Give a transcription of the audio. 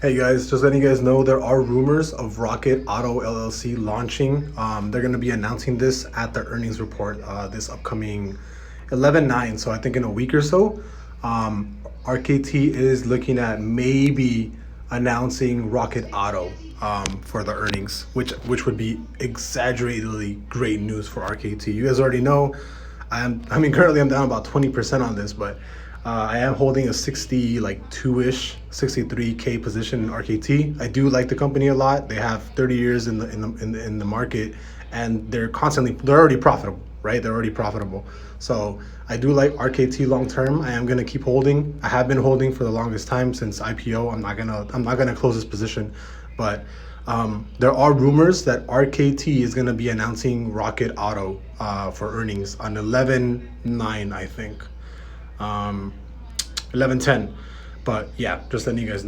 Hey guys, just letting you guys know there are rumors of Rocket Auto LLC launching. They're going to be announcing this at the earnings report this upcoming 11/9. So I think in a week or so, RKT is looking at maybe announcing Rocket Auto for the earnings, which would be exaggeratedly great news for RKT. You guys already know. I mean, currently I'm down about 20% on this, but I am holding a 60, like 2-ish, 63K position in RKT. I do like the company a lot. They have 30 years in the market, and they're already profitable, right? They're already profitable. So I do like RKT long term. I am gonna keep holding. I have been holding for the longest time since IPO. I'm not gonna close this position, but there are rumors that RKT is going to be announcing Rocket Auto for earnings on 11/9, I think, 11/10. But yeah, just letting you guys know.